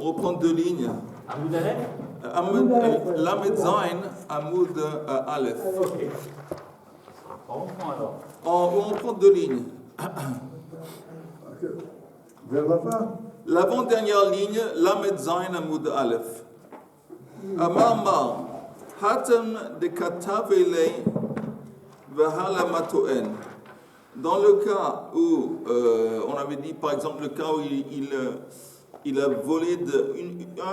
On reprend deux lignes. Amoud Aleph. Lamed Zain, Amoud Aleph. Ok. On reprend alors. On reprend deux lignes. Vers la fin. L'avant-dernière ligne, Lamed Zain, Amoud Aleph. Amar Mar, Hatem de Katavelei Vehala Matoen. Dans le cas où, on avait dit par exemple le cas où il a volé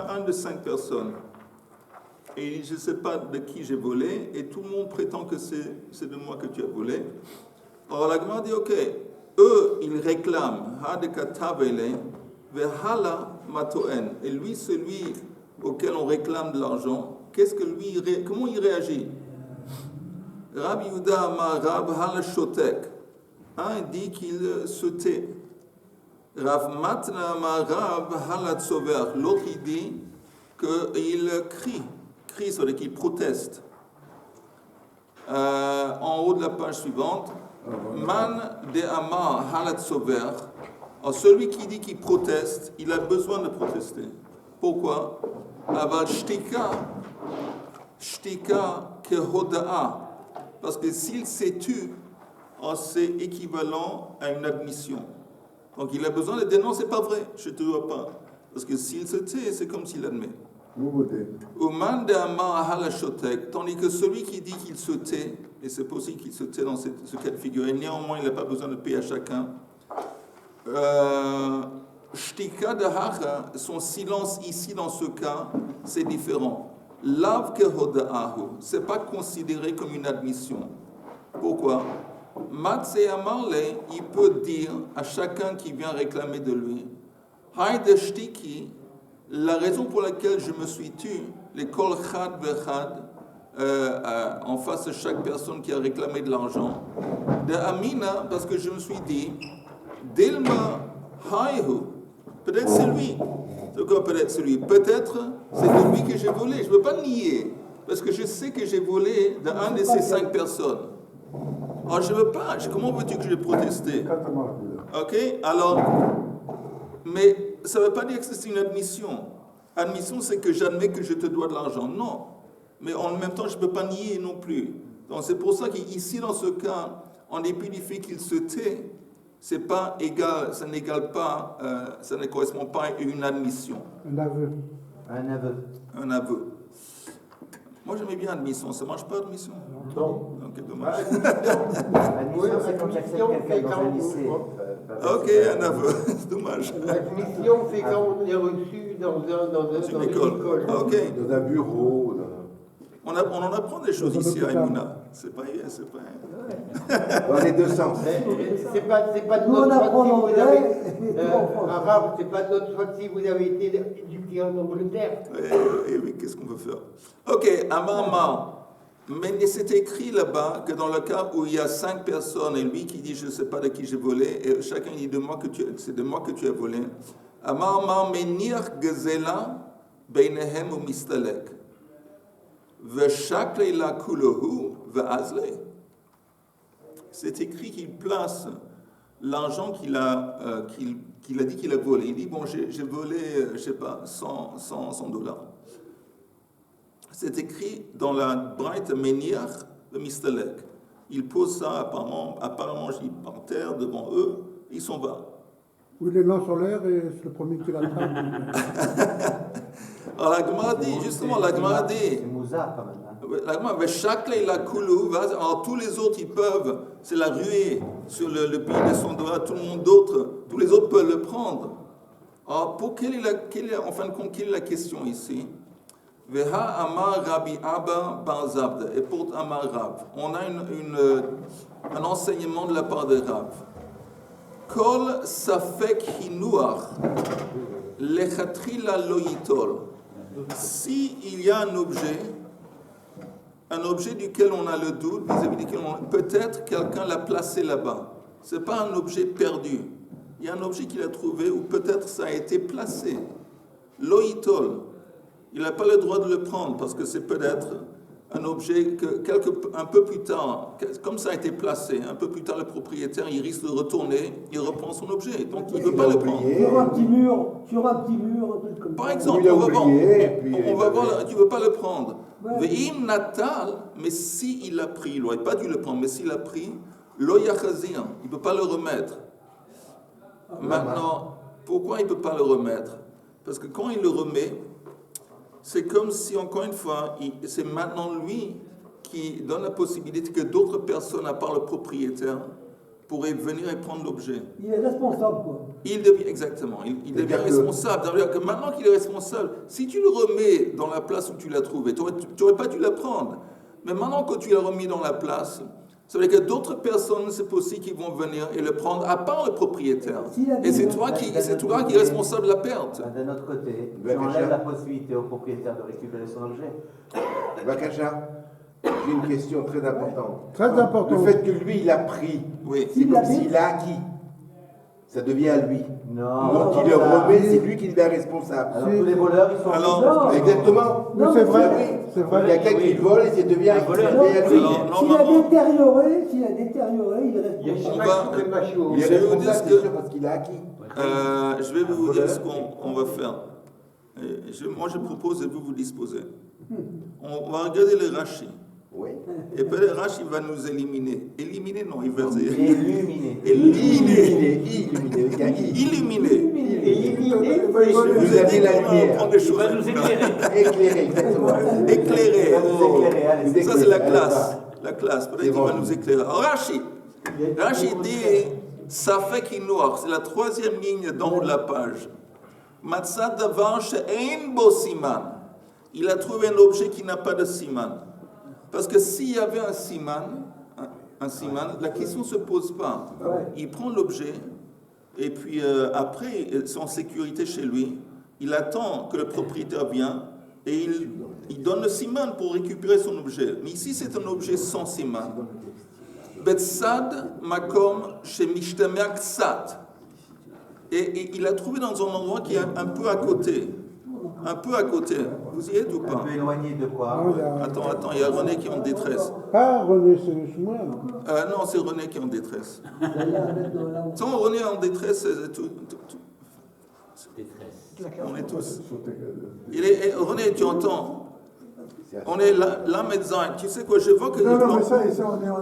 un de 5 personnes. Et il dit, je ne sais pas de qui j'ai volé, et tout le monde prétend que c'est de moi que tu as volé. Alors la Gemara dit, ok, eux, ils réclament, et lui, celui auquel on réclame de l'argent, comment il réagit? Rabbi Yehuda Amar Rab Hala Shotek. Un dit qu'il se tait. Rav Matna Amar Rab Hala Tsover. L'autre, il dit qu'il crie, ça veut dire qu'il proteste. En haut de la page suivante, Man de Amar Hala Tsover. Alors, celui qui dit qu'il proteste, il a besoin de protester. Pourquoi? Aval Shtika Kehoda'a. Parce que s'il s'est tu, c'est équivalent à une admission. Donc il a besoin de dire non, c'est pas vrai, je ne te dois pas. Parce que s'il se tait, c'est comme s'il admet. Tandis que celui qui dit qu'il se tait, et c'est possible qu'il se tait dans ce cas de figure, et néanmoins il n'a pas besoin de payer à chacun. Shtika de Hacha, son silence ici dans ce cas, c'est différent. Lav kehoda'ahu, c'est pas considéré comme une admission. Pourquoi? Matse Amarle, il peut dire à chacun qui vient réclamer de lui, Haïde Shtiki, la raison pour laquelle je me suis tu, les kol chad vechad, en face de chaque personne qui a réclamé de l'argent, de Amina, parce que je me suis dit, Dilma Haïhu, peut-être c'est lui. C'est quoi peut-être c'est lui? Peut-être c'est de lui que j'ai volé. Je ne veux pas nier, parce que je sais que j'ai volé d'un de ces 5 personnes. Alors je ne veux pas. Comment veux-tu que je proteste? Ok? Alors, mais ça ne veut pas dire que c'est une admission. Admission, c'est que j'admets que je te dois de l'argent. Non. Mais en même temps, je ne peux pas nier non plus. Donc c'est pour ça qu'ici, dans ce cas, en dépit du fait qu'il se tait, c'est pas égal, ça n'égale pas, ça ne correspond pas à une admission. Un aveu. Un aveu. Moi j'aimais bien admission, ça ne marche pas admission? Non. Ok, dommage. Admission, c'est quand tu acceptes quelqu'un dans un lycée. Ok, un aveu, c'est dommage. L'admission, c'est quand on est reçu dans une école. Ok. Dans un bureau. On en apprend des choses ici à Emouna. C'est pas. Dans les deux sens. C'est pas de notre faute si vous avez. Arabe, c'est pas de notre faute si vous avez été éduqué en Angleterre. Oui, qu'est-ce qu'on veut faire? Ok, Amama. Mais c'est écrit là-bas que dans le cas où il y a 5 personnes et lui qui dit je ne sais pas de qui j'ai volé, et chacun dit c'est de moi que tu as volé. Amama menir gezela beinehem ou mistalek. C'est écrit qu'il place l'argent qu'il a dit qu'il a volé. Il dit, bon, j'ai volé, je ne sais pas, $100. C'est écrit dans la Braïta Menir de Mistalek. Il pose ça apparemment je dis, par terre devant eux, ils s'en vont. Ou il les lance en l'air et c'est le premier qui l'attrape. Alors la Gemara dit, justement, la Gemara dit, C'est Mouza quand même. la Gemara, alors tous les autres, ils peuvent, c'est la ruée sur le pays de son doigt, tout le monde d'autre, tous les autres peuvent le prendre. Alors, en fin de compte, quelle est la question ici? Veha Amar Rabbi Abba Bar Zabda, et pour Amar Rav, on a un enseignement de la part de Rav. Kol Safek Hinuach Lechatrila Loyitol. S'il y a un objet duquel on a le doute, vis-à-vis duquel peut-être quelqu'un l'a placé là-bas. Ce n'est pas un objet perdu. Il y a un objet qu'il a trouvé ou peut-être ça a été placé. Loïtol, il n'a pas le droit de le prendre parce que c'est peut-être un objet que un peu plus tard, comme ça a été placé, un peu plus tard le propriétaire, il risque de retourner, il reprend son objet, donc il ne peut pas le prendre. Sur un petit mur, un truc comme Par ça. exemple, il a on va voir, oublié, et puis on va voir, tu ne veux pas le prendre. Ouais. Ve'im natal, mais s'il l'a pris, il n'aurait pas dû le prendre, mais s'il l'a pris, lo yachazir, il ne peut pas le remettre. Maintenant, pourquoi il ne peut pas le remettre? Parce que quand il le remet, c'est comme si, encore une fois, c'est maintenant lui qui donne la possibilité que d'autres personnes, à part le propriétaire, pourraient venir et prendre l'objet. Il est responsable, quoi. Il devient, exactement, il devient responsable. C'est-à-dire que maintenant qu'il est responsable, si tu le remets dans la place où tu l'as trouvé, tu n'aurais pas dû la prendre. Mais maintenant que tu l'as remis dans la place, ça veut dire que d'autres personnes, c'est possible qu'ils vont venir et le prendre, à part le propriétaire. Et c'est toi qui es responsable de la perte. D'un autre côté, Ben, tu enlèves Kacha. la possibilité au propriétaire de récupérer son objet. Bakacha, j'ai une question très importante. Très important. Le fait que lui, il a pris, Oui. c'est comme s'il a acquis. Ça devient à lui. Non. Donc il le remet, c'est lui qui devient responsable. Alors tous les voleurs, ils sont... Alors- Non. Exactement. Non, c'est vrai. Oui. C'est Il y a vrai. quelqu'un qui vole et ça devient Un voleur. ça devient à lui. Alors, S'il a normalement, détérioré, il est Il y a responsable. On pas va- qui fait pas chaud. Il est Je vais vous dire responsable, ce que- c'est sûr, parce qu'il a acquis. je vais vous dire ce qu'on va faire. Moi, je propose et vous disposez. On va regarder le Rashi. Oui. Et puis le Rashi va nous éliminer. Éliminer, non, il va Illuminé. éliminer. Illuminé. Il y a I. Illuminer. Éliminé. Je vous ai dit la qu'on va lumière. prendre des Il choses. va nous éclairer. Éclairé, exactement. Éclairer. Il va nous éclairer, allez. Nous Ça, c'est la éclairer. classe. La classe. Peut-être qu'il va nous éclairer. Alors, Rashi. Rashi dit, ça fait qu'il noir. C'est la troisième ligne d'en haut de la page. Matzah davar she'ein bo siman. Il a trouvé un objet qui n'a pas de siman. Parce que s'il y avait un siman, la question ne se pose pas. Il prend l'objet, et puis après, c'est en sécurité chez lui. Il attend que le propriétaire vienne, et il donne le siman pour récupérer son objet. Mais ici, c'est un objet sans siman. Betsad makom shemishtamea ksat. Et il l'a trouvé dans un endroit qui est un peu à côté. Un peu à côté. Vous y êtes ou Un pas? peu éloigné de quoi? Non, il y a- Attends, il y a René qui est en détresse. Ah, René, c'est moi. Non, c'est René qui est en détresse. Sans René en détresse, c'est tout. Détresse. On est tous. René, tu entends? On est là, médecin. Tu sais quoi, je vois que... Non, mais ça, on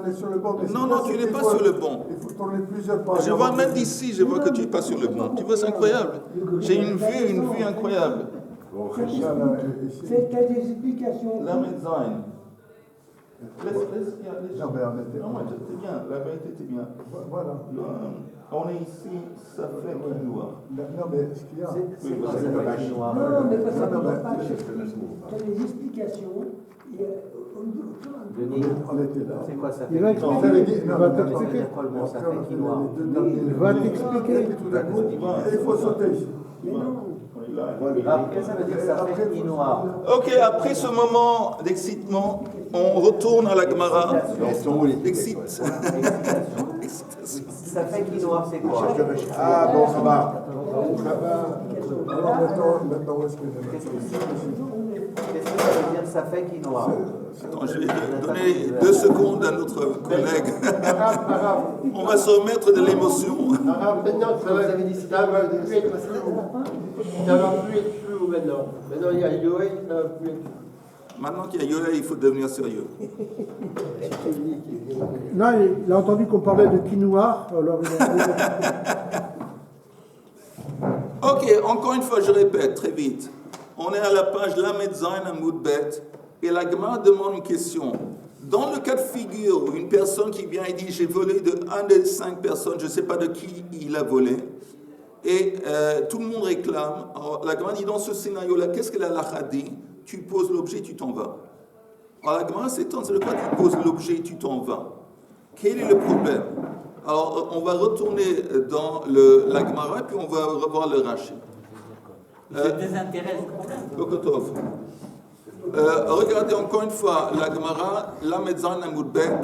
est sur le bon. Mais Non, c'est non, c'est tu n'es qu'il pas faut- sur le bon. Il faut tourner plusieurs pages. Je vois même d'ici, je vois que tu n'es pas sur le bon. Tu vois, c'est incroyable. J'ai une vue incroyable. Bon, Ça, là, ici. T'as des explications. La médecin. Non, mais on était. Non, moi, c'était bien. La vérité était bien. Voilà. On est ici, ça fait qu'il noir. Non, mais ce qu'il y a. C'est quoi ça fait qu'il noir? Non, mais parce que Non, mais- t'as des explications. Denis, On était là. c'est quoi ça fait Il va qu'il noir? Vous avez dit- expliquer. non, Il va mais Ça t'expliquer. veut dire quoi le mot? Ça Après, on fait a qu'il fait noir? les deux derniers. Il va t'expliquer. Et tout d'un coup, et il faut sauter ici. Mais non. Après, ça veut dire que ça fait qu'il noir. Ok, après ce moment d'excitement, on retourne à la Gemara. Elles sont où les Excite. Excitation. Ça fait qu'il noir, c'est quoi? Ah bon, ça va. Alors maintenant, où est-ce que Qu'est-ce que ça veut dire ça fait qu'il noir? Attends, je vais donner 2 secondes à notre collègue. Arabe. On va se remettre de l'émotion. Arabe, maintenant, ça va plus être flou. Ça va plus être flou maintenant. Maintenant, il y a Yoé, ça va plus être flou. Maintenant qu'il y a Yoel, il faut devenir sérieux. Non, il a entendu qu'on parlait de quinoa, alors il a... Ok, encore une fois, je répète très vite. On est à la page Lamed Zayin Amoud Bet, et la Gemara demande une question. Dans le cas de figure où une personne qui vient et dit j'ai volé de un des 5 personnes, je ne sais pas de qui il a volé, et tout le monde réclame. Alors, la Gemara dit dans ce scénario-là, qu'est-ce que la halakha dit? Tu poses l'objet, tu t'en vas. Alors la Gemara s'étonne, c'est de quoi tu poses l'objet, tu t'en vas. Quel est le problème? Alors on va retourner dans la Gemara et puis on va revoir le Rashi. Il se désintéresse. Bokotov. Regardez encore une fois la Gemara, la Metzan Amoud Bet,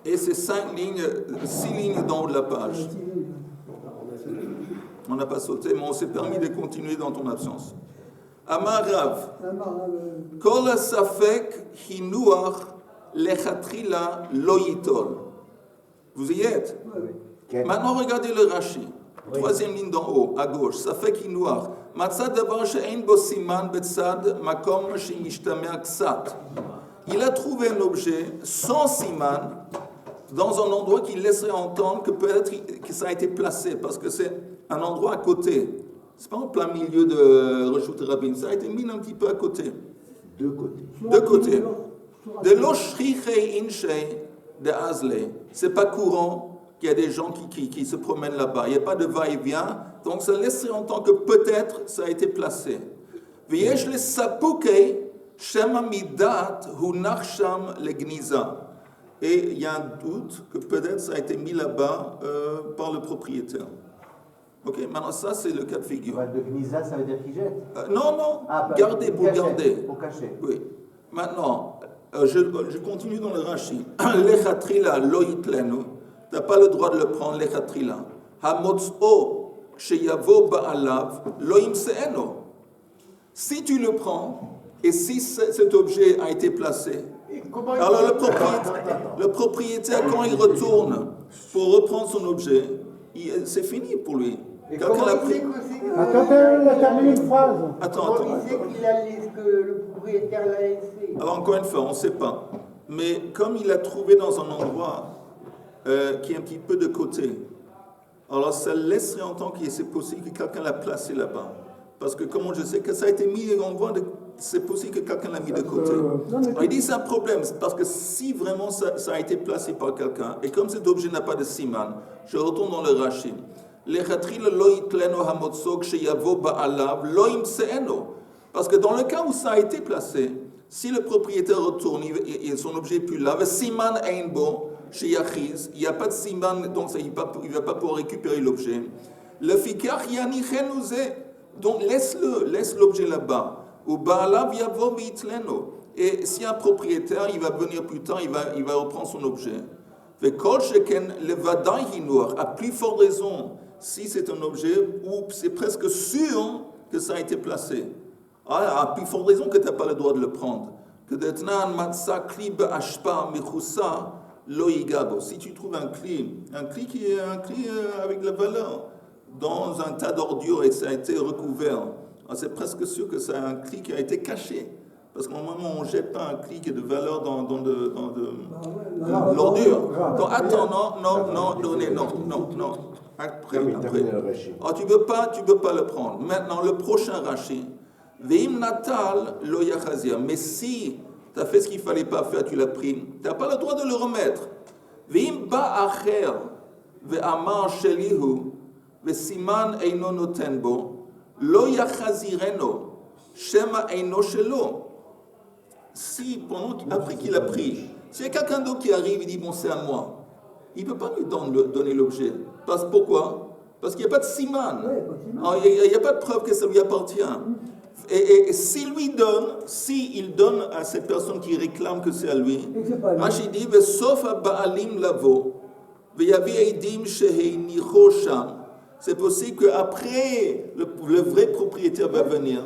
et c'est 6 lignes d'en haut de la page. On n'a pas sauté, mais on s'est permis de continuer dans ton absence. אמר רב, כל הספק הינוח לכתחילה לא ייטול. Vous y êtes? Maintenant, regardez le Rashi. Troisième ligne d'en haut, à gauche. ספק הינוח. מצא דבר שאין בו סימן בצד מקום שמשתמע קצת. Il a trouvé un objet sans siman dans un endroit qui laisserait entendre que peut-être que ça a été placé, parce que c'est un endroit à côté. C'est pas en plein milieu de Reshut Rabin, ça a été mis un petit peu à côté. Deux côtés. De côté. De l'oshrichei inshei de Azley. C'est pas courant qu'il y a des gens qui se promènent là-bas. Il n'y a pas de va-et-vient, donc ça laisserait entendre que peut-être ça a été placé. V'yesh le sapukei shema midat hunach sham legniza. Et il y a un doute que peut-être ça a été mis là-bas par le propriétaire. Ok, maintenant ça c'est le cas de figure. De Gnisa, ça veut dire qu'il jette. Non, non, Ah, garder pour garder. Pour cacher. Oui. Maintenant, je continue dans le Rashi. Lechatrila lo yitlenu. Tu n'as pas le droit de le prendre, lechatrila. Hamotz'o sheyavo ba'alav lo imse'eno. Si tu le prends, et si cet objet a été placé, alors le propriétaire, quand il retourne pour reprendre son objet, c'est fini pour lui. Quelqu'un l'a pris. Attends, il a terminé une phrase. Attends. Il sait qu'il a laissé, que le propriétaire l'a laissé. Alors encore une fois, on ne sait pas. Mais comme il l'a trouvé dans un endroit qui est un petit peu de côté, alors ça laisserait entendre que c'est possible que quelqu'un l'a placé là-bas. Parce que comment je sais que ça a été mis en endroit, c'est possible que quelqu'un l'a mis de côté. Alors, il dit c'est un problème, parce que si vraiment ça a été placé par quelqu'un, et comme cet objet n'a pas de siman, je retourne dans le Rashi. Parce que dans le cas où ça a été placé, si le propriétaire retourne et son objet n'est plus là, siman einbo, il n'y a pas de siman, donc il ne va pas pouvoir récupérer l'objet. Le fikar yani chenouze, donc laisse l'objet là-bas. Ou ba'alav yavo bitleno. Et si un propriétaire, il va venir plus tard, il va reprendre son objet. Vekol sheken levadai hinur, à plus forte raison, si c'est un objet où c'est presque sûr que ça a été placé. À plus forte raison que tu n'as pas le droit de le prendre. Que d'etnan matsa kli be'ashpa mechusa lo yigabo. Si tu trouves un cli qui est un cli avec de la valeur, dans un tas d'ordures et ça a été recouvert, c'est presque sûr que c'est un cli qui a été caché. Parce qu'au moment où on ne jette pas un cli qui est de valeur dans de l'ordure. Donc attends, non. Après. Alors, tu ne peux pas le prendre. Maintenant, le prochain Rashi. Veim natal lo yachazia. Mais si tu as fait ce qu'il ne fallait pas faire, tu l'as pris, tu n'as pas le droit de le remettre. Veim ba'acher ve'amar shelihu ve'siman eino noten bo lo yachazireno shema eino shelo. Si, après qu'il a pris, s'il y a quelqu'un d'autre qui arrive et dit bon, c'est à moi, il ne peut pas lui donner l'objet. Pourquoi? Parce qu'il n'y a pas de siman. Il n'y a pas de preuve que ça lui appartient. Et s'il lui donne, s'il donne à cette personne qui réclame que c'est à lui, Rashi dit sauf à Baalim lavo, c'est possible qu'après le vrai propriétaire va venir.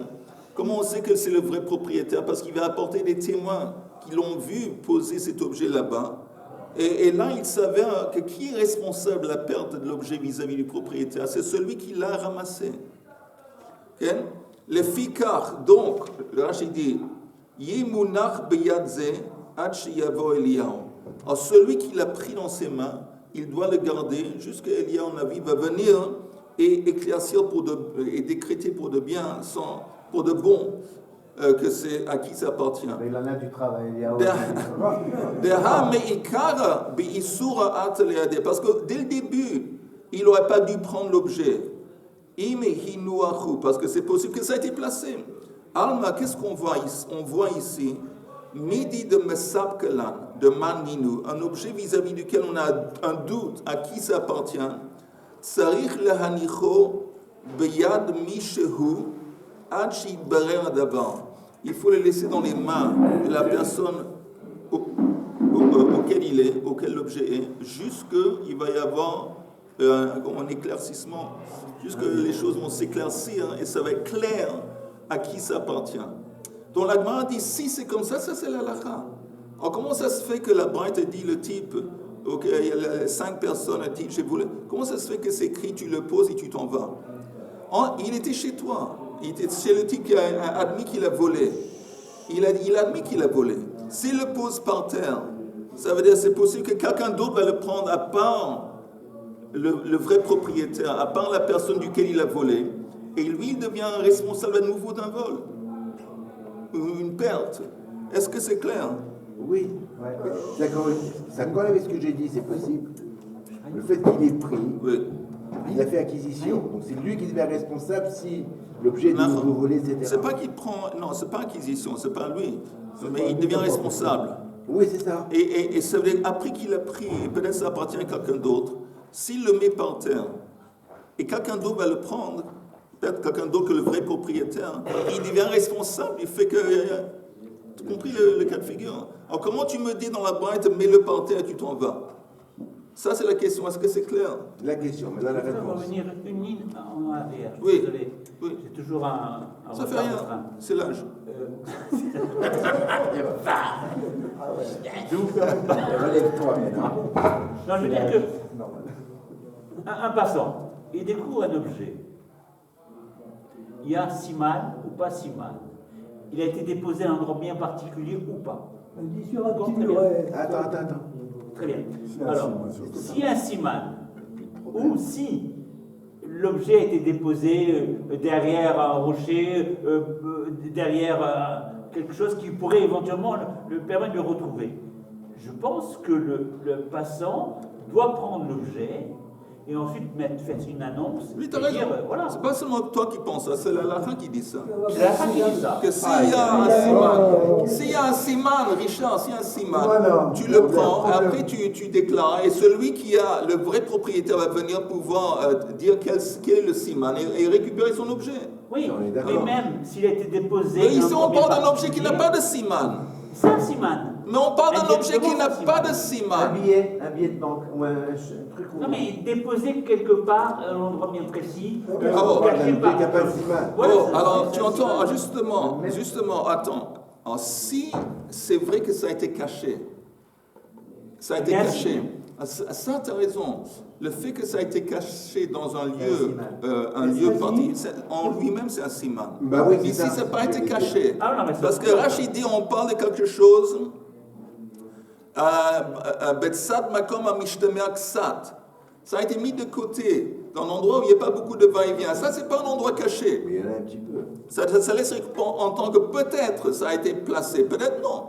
Comment on sait que c'est le vrai propriétaire? Parce qu'il va apporter des témoins qui l'ont vu poser cet objet là-bas. Et là, il s'avère que qui est responsable de la perte de l'objet vis-à-vis du propriétaire? C'est celui qui l'a ramassé. Okay? Le fikar, donc, le Rashi dit, Yimunach beyadze ad sheyavo Eliyahu. Alors, celui qui l'a pris dans ses mains, il doit le garder jusqu'à Eliyahu Navi va venir et éclaircir et décréter pour de bien, pour de bon, que c'est à qui ça appartient. Il en a du travail. Parce que dès le début, il n'aurait pas dû prendre l'objet. Parce que c'est possible que ça a été placé. Alma, qu'est-ce qu'on voit ici? On voit ici Midi de Mesabkelan, de Maninu, un objet vis-à-vis duquel on a un doute à qui ça appartient. Tsarich lehanicho beyad mishehu ad sheyitbarer hadavar. Il faut le laisser dans les mains de la personne auquel l'objet est, jusqu'il va y avoir un éclaircissement, jusque les choses vont s'éclaircir et ça va être clair à qui ça appartient. Donc la Gemara dit, si c'est comme ça c'est la halakha. Alors comment ça se fait que la Braïta dit le type, ok, il y a 5 personnes, comment ça se fait que c'est écrit, tu le poses et tu t'en vas? Il était chez toi, il était chez le type qui a admis qu'il a volé. Il a admis qu'il a volé. S'il le pose par terre, ça veut dire que c'est possible que quelqu'un d'autre va le prendre à part le vrai propriétaire, à part la personne duquel il a volé, et lui, il devient responsable à nouveau d'un vol, ou une perte. Est-ce que c'est clair? Oui. Ça colle avec ce que j'ai dit, c'est possible. Le fait qu'il ait pris, Oui. il a fait acquisition. Donc c'est lui qui devient responsable si l'objet est de nouveau volé, etc. C'est pas qu'il prend, non, c'est pas acquisition, c'est pas lui, mais il devient responsable. Oui, c'est ça. Et ça veut dire, après qu'il a pris, peut-être ça appartient à quelqu'un d'autre, s'il le met par terre, et quelqu'un d'autre va le prendre, peut-être quelqu'un d'autre que le vrai propriétaire, il devient responsable, il fait que... Tu as compris le cas de figure? Alors comment tu me dis dans la boîte, mets-le par terre et tu t'en vas? Ça c'est la question, est-ce que c'est clair? La question, maintenant la Je peux réponse. revenir une ligne en arrière. Oui. Désolé. Oui. J'ai toujours un Ça fait retard de rien, train. c'est l'âge. Relève-toi maintenant. Non, je veux dire que un passant, il découvre un objet. Il y a siman ou pas siman. Il a été déposé à un endroit bien particulier ou pas. On dit sur un petit Très mur. bien. Attends. Très bien. C'est un Alors, siman, surtout. s'il y a un siman, ou si l'objet a été déposé derrière un rocher, derrière quelque chose qui pourrait éventuellement le permettre de le retrouver, je pense que le passant doit prendre l'objet et ensuite faire une annonce. Oui, t'as et raison. dire, voilà. C'est pas seulement toi qui penses ça, c'est la fin qui dit ça. C'est la fin qui dit ça. Que s'il y a un siman, Richard, s'il y a un siman, Voilà. tu le prends, après tu déclares, et celui qui a le vrai propriétaire va venir pouvoir dire quel est le siman et récupérer son objet. Oui, On est mais d'accord. même s'il a été déposé. Mais dans ici un on endroit parle d'un bien objet qui n'a pas de siman. C'est un siman. Mais on parle d'un objet qui n'a Exactement, pas de Un siman. billet de banque ou un truc. Non, mais déposé quelque part à un endroit bien précis. bon. caché D'un objet par- qui n'a pas de siman. Voilà, Oh, c'est- alors c'est tu un entends, siman. justement, attends. Alors, si c'est vrai que ça a été caché, ça a été Bien caché. sûr. Ça, tu as raison. Le fait que ça a été caché dans un lieu, siman. particulier, en lui-même, c'est un siman. Bah oui, Mais c'est si ça. ça n'a pas été caché, Ah non, mais ça- parce que Rachid dit, on parle de quelque chose, Betsat makom amishtemea ksat. Ça a été mis de côté, dans un endroit où il n'y a pas beaucoup de va-et-vient. Ça, c'est pas un endroit caché. Mais il y en a un petit peu. Ça laisse entendre que peut-être ça a été placé, peut-être non.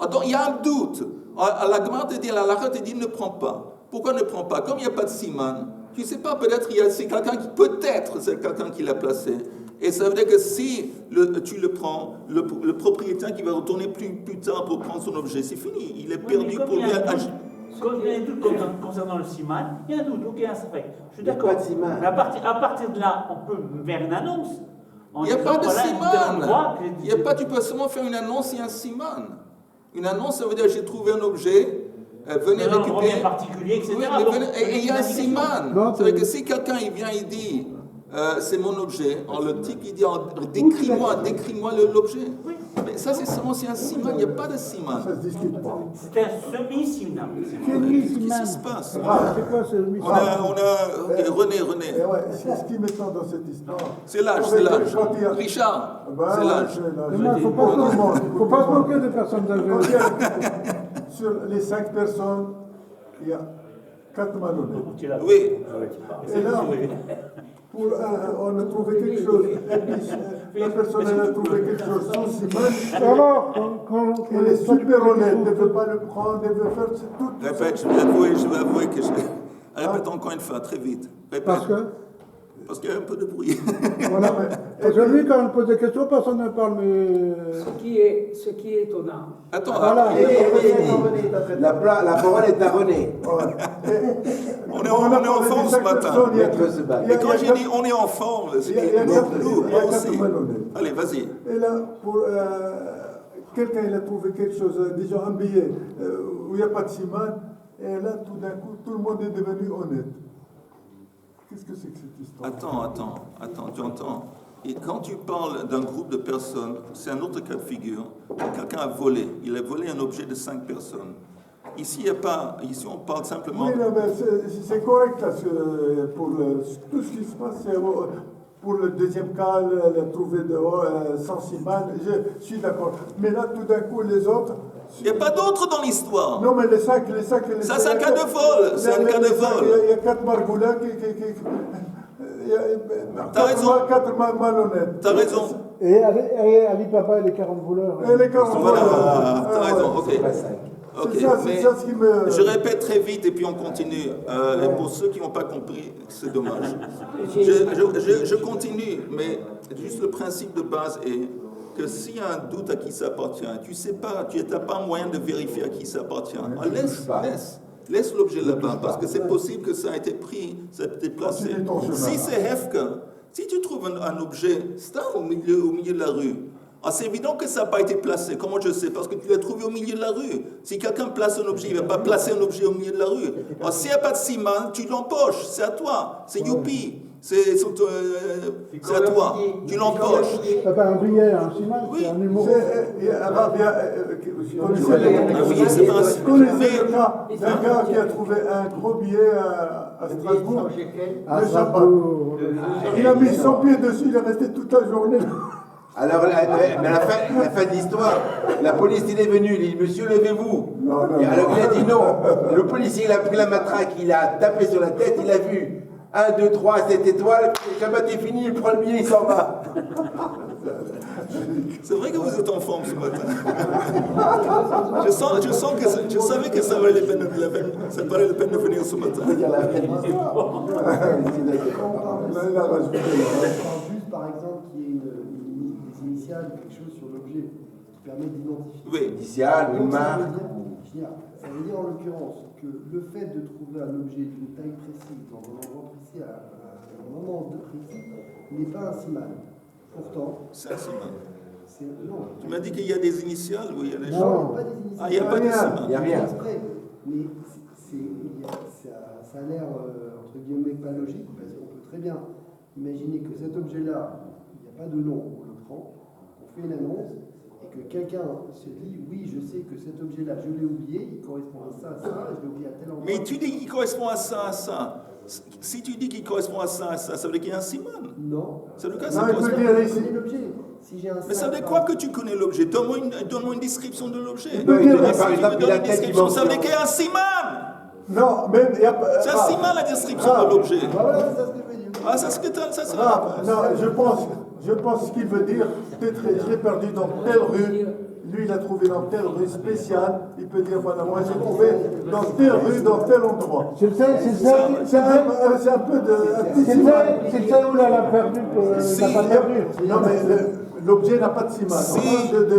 Donc il y a un doute. La Gemara te dit, la halakha te dit ne prends pas. Pourquoi ne prends pas? Comme il n'y a pas de siman, tu ne sais pas, peut-être c'est quelqu'un qui, peut-être c'est quelqu'un qui l'a placé. Et ça veut dire que si tu le prends, le propriétaire qui va retourner plus tard pour prendre son objet, c'est fini. Il est Oui, mais perdu comme pour il y lui. a un doute, comme il y a un doute concernant le siman, il y a un doute, ok, ça fait. Je suis Il y a d'accord. pas de siman. Mais à partir de là, on peut faire une annonce. En Il n'y a disant, pas de voilà, tel endroit, siman. Il y a pas, tu peux seulement faire une annonce, il y a un siman. Une annonce, ça veut dire j'ai trouvé un objet, venez un endroit bien récupérer. particulier, etc. Oui, mais Donc, et il y a un indication. siman. Non, C'est-à-dire que si quelqu'un il vient et dit c'est mon objet, en le type il dit décris-moi l'objet. Oui. Mais ça c'est seulement si un siman, il n'y a pas de siman. Ça se discute pas. C'est un semi-siman. Qu'est-ce qui se passe? C'est quoi ce On a ok, René, Et ouais, ce qui m'étonne dans cette histoire. c'est l'âge, Quand il y a- Richard, Ben, c'est l'âge. c'est l'âge. Il ne faut pas faut pas se moquer des personnes Quand âgées. il y a- Sur les 5 personnes, il y a 4 malhonnêtes. Oui, Et là, on a trouvé quelque chose. Et puis, la personne elle a trouvé quelque chose sans siman. Alors, quand Elle est super honnête, elle ne veut pas le prendre, elle veut faire tout. répète, je vais avouer que je... Répète encore une fois, très vite. Répète. Parce qu'il y a un peu de bruit. Voilà, mais, Parce que lui, quand on pose des questions, personne ne parle, mais... Ce qui est étonnant. Attends, Voilà. La parole est à René. on est en forme ce matin. Maître se bat. Et quand j'ai dit on est en forme, c'est il y a nous, quatre- nous, il y a moi quatre aussi. malhonnêtes. Allez, vas-y. Et là, pour quelqu'un, il a trouvé quelque chose, disons un billet, où il n'y a pas de siman, et là, tout d'un coup, tout le monde est devenu honnête. Qu'est-ce que c'est que cette histoire? Attends, tu entends. Et quand tu parles d'un groupe de personnes, c'est un autre cas de figure. Quelqu'un a volé. Il a volé un objet de 5 personnes. Ici, ici on parle simplement... Oui, non, mais c'est correct, là, pour tout ce qui se passe, pour le deuxième cas, la trouver dehors, sans siman, je suis d'accord. Mais là, tout d'un coup, les autres... Il n'y a pas d'autres dans l'histoire. Non, mais les sacs... Ça, c'est un cas de vol. C'est un cas de vol. Il y a 4 margoulins qui T'as raison. 4 malhonnêtes. T'as raison. Et Ali Papa et les 40 voleurs. Et les 40 Voilà, voleurs. t'as raison, ok. Ok, C'est ça mais ce qui me... je répète très vite et puis on continue. Et pour ceux qui n'ont pas compris, c'est dommage. Je continue, mais juste le principe de base est que s'il y a un doute à qui ça appartient, tu sais pas, tu n'as pas moyen de vérifier à qui ça appartient. Laisse l'objet là-bas, parce que c'est possible que ça a été pris, ça a été placé. Si c'est Hefka, si tu trouves un objet stable au milieu de la rue, c'est évident que ça n'a pas été placé. Comment je sais? Parce que tu l'as trouvé au milieu de la rue. Si quelqu'un place un objet, il ne va pas placer un objet au milieu de la rue. S'il n'y a pas de siman, tu l'empoches. C'est à toi. C'est youpi. C'est à toi. Tu l'empoches. C'est pas un billet, un siman, Oui. c'est un numéro. Connaissez le cas d'un gars qui a trouvé un gros billet à Strasbourg. À Strasbourg. Il a mis son pied dessus, il est resté toute la journée. Alors, mais à la fin de l'histoire, la police, il est venu, il dit, monsieur, levez-vous. Et alors, il a dit non. Le policier, il a pris la matraque, il a tapé sur la tête, il a vu 1, 2, 3, 7 étoiles, le Shabbat est fini, il prend le billet, il s'en va. C'est vrai que vous êtes en forme ce matin. Je savais que ça valait la peine de venir ce matin. Juste par exemple qu'il y ait des initiales, quelque chose sur l'objet qui permet d'identifier. Oui. Initial, une marque. Ça veut dire en l'occurrence que le fait de trouver un objet d'une taille précise, dans un endroit précis, à un moment précis, n'est pas un siman. Pourtant, C'est un siman. non. Tu m'as dit qu'il y a des initiales ou il y a des Non, choses? pas des initiales. Il n'y a pas de siman. Il n'y a rien. Mais ça a l'air, entre guillemets, pas logique, parce qu'on peut très bien imaginer que cet objet-là, il n'y a pas de nom, on le prend, on fait une annonce, et que quelqu'un se dit, oui, je sais que cet objet-là, je l'ai oublié, il correspond à ça, je l'ai oublié à tel endroit. Mais tu dis qu'il correspond à ça. Si tu dis qu'il correspond à ça, ça veut dire qu'il y a un siman. Non. C'est le cas, Non, ça il correspond. peut dire Je ici. connais l'objet. Si j'ai un Mais ça veut dire quoi que tu connais l'objet? Donne-moi une description de l'objet. Il peut dire, Si par tu exemple, me il donnes a une telle description, ça veut dire dimension. qu'il y a un siman. Non, mais il y a C'est un siman la description de l'objet. Voilà, c'est ça ce que je veux dire. Ah, c'est ce que ça sera. Ah, non, je pense qu'il veut dire, peut-être je l'ai perdu dans telle rue, lui il a trouvé dans telle rue spéciale, il peut dire voilà, moi j'ai trouvé dans telle rue, dans tel endroit. C'est ça C'est un peu de... c'est ça où l'a perdu, Si. n'a pas perdu. Non mais l'objet n'a pas de ciment.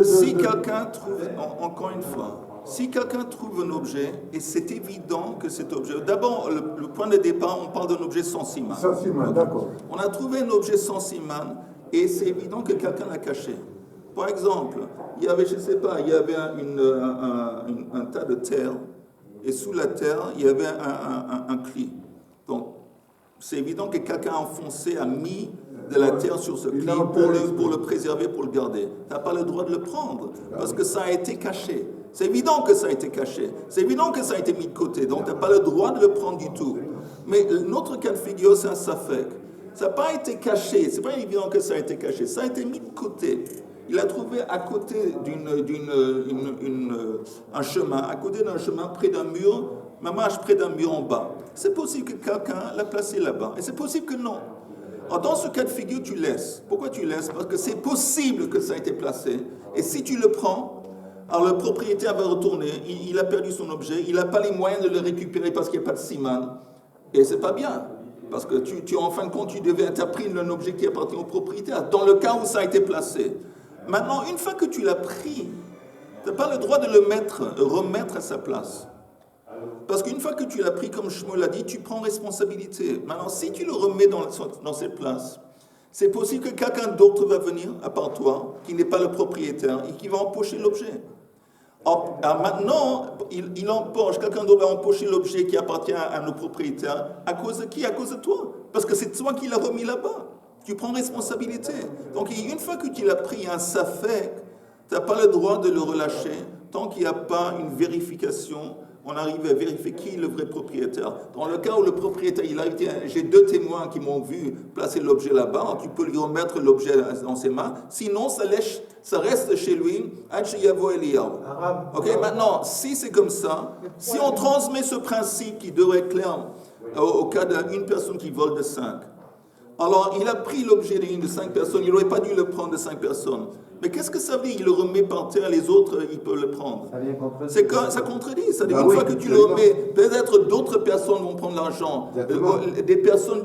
Si quelqu'un trouve, encore une fois, si quelqu'un trouve un objet, et c'est évident que cet objet... D'abord, le point de départ, on parle d'un objet sans siman. Sans siman, d'accord. On a trouvé un objet sans siman, et c'est évident que quelqu'un l'a caché. Par exemple, il y avait, je ne sais pas, il y avait un tas de terre, et sous la terre, il y avait un cli. Donc, c'est évident que quelqu'un enfoncé a mis de la terre sur ce cli pour le préserver, pour le garder. Tu n'as pas le droit de le prendre, parce que ça a été caché. C'est évident que ça a été caché. C'est évident que ça a été mis de côté. Donc, tu n'as pas le droit de le prendre du tout. Mais notre cas de figure, c'est un safek. Ça n'a pas été caché. C'est pas évident que ça a été caché. Ça a été mis de côté. Il a trouvé à côté un chemin, à côté d'un chemin, près d'un mur, mamache près d'un mur en bas. C'est possible que quelqu'un l'a placé là-bas. Et c'est possible que non. Alors, dans ce cas de figure, tu laisses. Pourquoi tu laisses? Parce que c'est possible que ça ait été placé. Et si tu le prends, alors le propriétaire va retourner, il a perdu son objet, il n'a pas les moyens de le récupérer parce qu'il n'y a pas de siman. Et c'est pas bien. Parce que en fin de compte, tu as pris un objet qui appartient au propriétaire, dans le cas où ça a été placé. Maintenant, une fois que tu l'as pris, tu n'as pas le droit de le remettre à sa place. Parce qu'une fois que tu l'as pris, comme Shmuel l'a dit, tu prends responsabilité. Maintenant, si tu le remets dans cette place, c'est possible que quelqu'un d'autre va venir, à part toi, qui n'est pas le propriétaire, et qui va empocher l'objet. Alors maintenant, il empoche, quelqu'un d'autre va empocher l'objet qui appartient à nos propriétaires. À cause de qui? À cause de toi. Parce que c'est toi qui l'as remis là-bas. Tu prends responsabilité. Donc une fois que tu l'as pris un safek, tu n'as pas le droit de le relâcher tant qu'il n'y a pas une vérification. On arrive à vérifier qui est le vrai propriétaire. Dans le cas où le propriétaire, il a été, j'ai 2 témoins qui m'ont vu placer l'objet là-bas, tu peux lui remettre l'objet dans ses mains. Sinon, ça reste chez lui. Ok, maintenant, si c'est comme ça, si on transmet ce principe qui devrait être clair au cas d'une personne qui vole de 5, alors il a pris l'objet de 5 personnes, il n'aurait pas dû le prendre de 5 personnes. Mais qu'est-ce que ça veut dire? Il le remet par terre, les autres, ils peuvent le prendre. Ça contredit. C'est-à-dire, une fois que tu le remets, peut-être d'autres personnes vont prendre l'argent, des personnes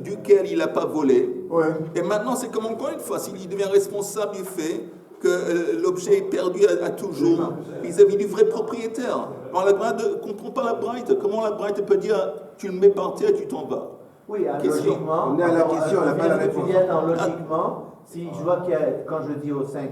duquel il n'a pas volé. Ouais. Et maintenant, c'est comme encore une fois, s'il devient responsable du fait que l'objet est perdu à toujours vis-à-vis du vrai propriétaire. Alors, la Braïta ne comprend pas la Braïta. Comment la Braïta peut dire, tu le mets par terre et tu t'en vas? Oui, Question. logiquement. On est à la question, on n'a pas la Ce que tu réponse. viens dans logiquement, si je vois qu'il y a, quand je dis aux 5,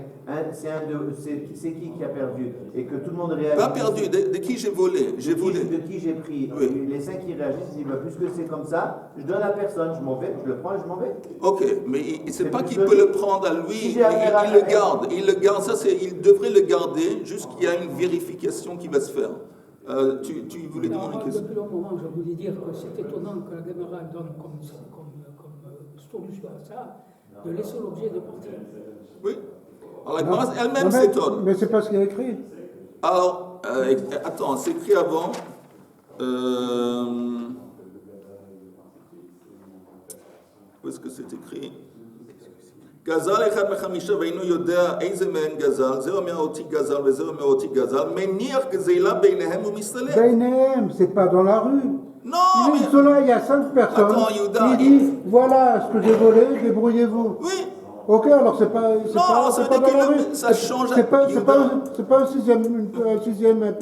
c'est qui a perdu et que tout le monde réagit. Pas perdu, de qui j'ai volé? J'ai volé. De qui j'ai pris. Oui. Les 5 qui réagissent, ils disent, bah, puisque c'est comme ça, je donne à personne, je m'en vais, je le prends et je m'en vais. Ok, mais c'est pas qu'il plus peut joli. le prendre à lui, Si j'ai affaire à il le garde. Il le garde, il devrait le garder jusqu'il y a une vérification qui va se faire. Tu voulais demander une question? Depuis le moment, je voulais dire que c'est étonnant que la Gemara donne comme solution à ça, de laisser l'objet de partir. Oui. Alors la Gemara elle-même Non, s'étonne. mais c'est pas ce qu'il y a écrit. Alors, attends, c'est écrit avant. Où est-ce que c'est écrit? גזל אחד מחמישה ואינו יודע איזה מהן גזל, זה אומר אותי גזל וזה אומר אותי גזל, מניח גזילה ביניהם ומסתלק. Beinem, c'est pas dans la rue. Non, Il mais... est là, il y a 5 personnes. Attends, Yehuda, il dit, voilà ce que j'ai volé, débrouillez-vous. Oui. Ok, alors c'est pas, ça veut pas dire dans la que rue. ça change. C'est pas Yehuda. un sixième